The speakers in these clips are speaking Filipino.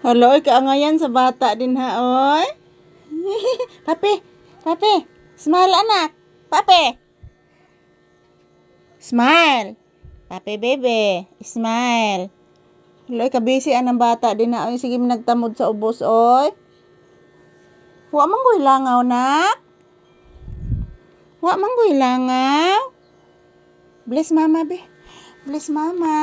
Haloy, kaangayan sa bata din ha, oy. Papi, papi, smile anak. Papi. Smile. Papi bebe, smile. Haloy, kabisi anang bata din ha, oy. Sige, nagtamod sa ubos, oy. Wa manggoy langaw, nak. Wa manggoy langaw. Bless mama, be. Bless mama.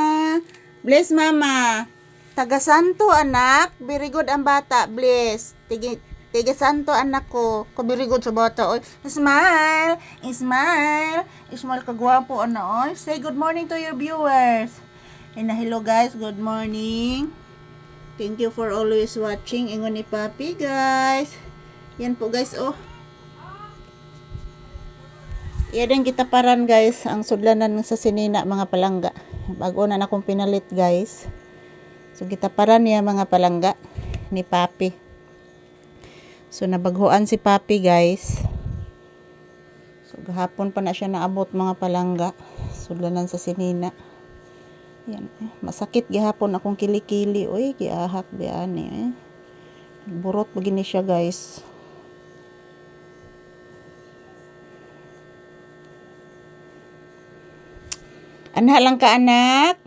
Bless mama. Taga Santo anak, very good ang bata, bless. Tiga Santo anak ko very good sa bata, oy. Smile, smile, smile ka gwapo ana, oy. Say good morning to your viewers. And hello guys, good morning. Thank you for always watching. Ingon ni Papi guys. Yan po guys, oh. Yan din kita paran guys, ang sudlanan sa sinina mga palangga. Bago na akong pinalit guys. So kita paran niya mga palangga ni Papi. So nabaghuan si Papi guys. So gahapon pa na siya naabot mga palangga. Sudlanan sa sinina. Yan. Masakit gihapon akong kilikili. Uy, giahak diyan eh. Burot begini siya guys. Anak lang ka anak.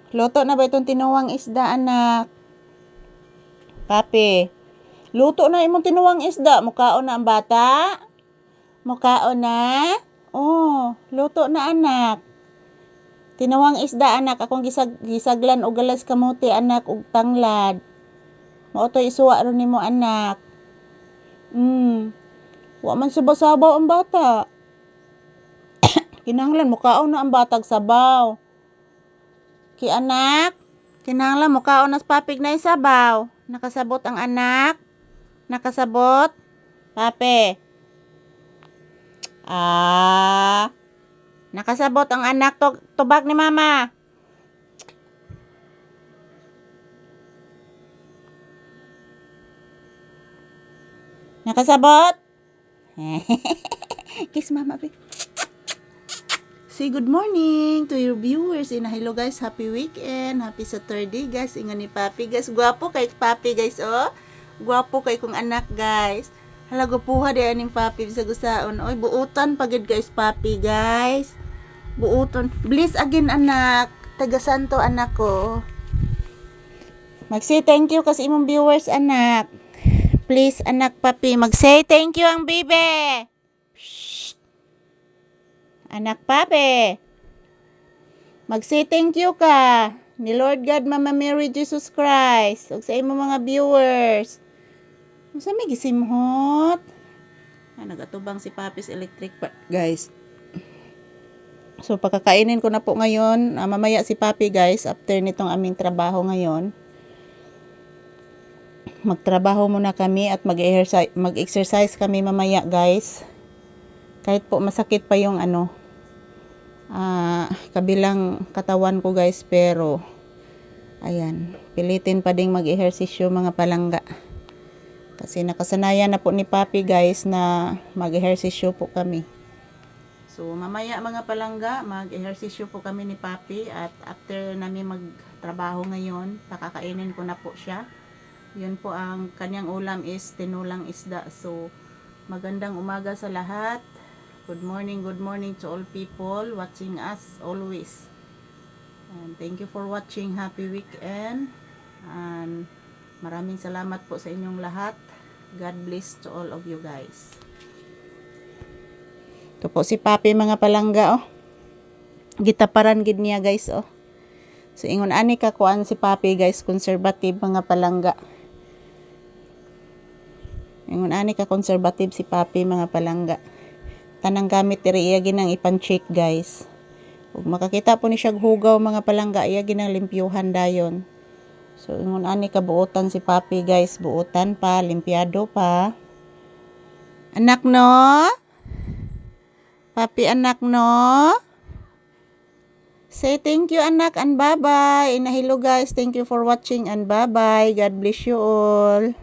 Luto na ba itong tinuwang isda anak? Papi. Luto na imong tinuwang isda. Mukaon na ang bata? Mukaon na? Oh, luto na anak. Tinuwang isda anak. Akong gisaglan o galas kamuti anak ug tanglad. Mao to isuwa ron nimo anak. Wa man sabaw-sabaw ang bata. Kinahanglan mukaon na ang batag sabaw. Ki anak, kinahanglan mukaon na Papig na sabaw. Nakasabot ang anak. Nakasabot. Pape. Nakasabot ang anak tubag ni mama. Nakasabot? Kiss mama, be. Say good morning to your viewers. Hello guys, happy weekend. Happy Saturday guys. Ingon ni Papi guys. Gwapo kay Papi guys, oh. Gwapo kay kong anak guys. Hala, gupuha di aning Papi sa gusaon. Oy, buutan pagid guys Papi guys. Buutan. Bless again anak. Taga Santo anak ko. Mag-say thank you kasi imong viewers anak. Please anak Papi, mag-say thank you ang bibe. Anak Papi, mag-say thank you ka ni Lord God, Mama Mary, Jesus Christ, ug sa imo mga viewers. Unsa may gisimhot? Nagatubang si Papi's electric part, guys. So pakakainin ko na po ngayon, mamaya si Papi guys, after nitong aming trabaho ngayon. Magtrabaho muna kami at mag-exercise kami mamaya guys. Kahit po masakit pa yung kabilang katawan ko guys, pero ayan, pilitin pa ding mag-ehersisyo mga palangga. Kasi nakasanayan na po ni Papi guys na mag-ehersisyo po kami. So mamaya mga palangga, mag-ehersisyo po kami ni Papi at after namin magtrabaho ngayon, pakakainin ko na po siya. Yun po ang kanyang ulam is tinulang isda. So magandang umaga sa lahat. Good morning to all people watching us always. And thank you for watching. Happy weekend. And maraming salamat po sa inyong lahat. God bless to all of you guys. Ito po si Papi mga palangga, oh. Gitaparan gid niya guys, oh. So ingon ani ka kuan si Papi guys, conservative mga palangga. Ingon ani ka conservative si Papi mga palangga. Tanang gamit diri iya ginang ipan-check guys. Ug makakita po ni siya hugaw mga palangga, iya ginang limpyuhan dayon. So ingon ani ka buotan si Papi guys, buotan pa, limpyado pa. Anak no? Papi anak no? Say thank you anak and bye-bye. Hello guys, thank you for watching and bye-bye. God bless you all.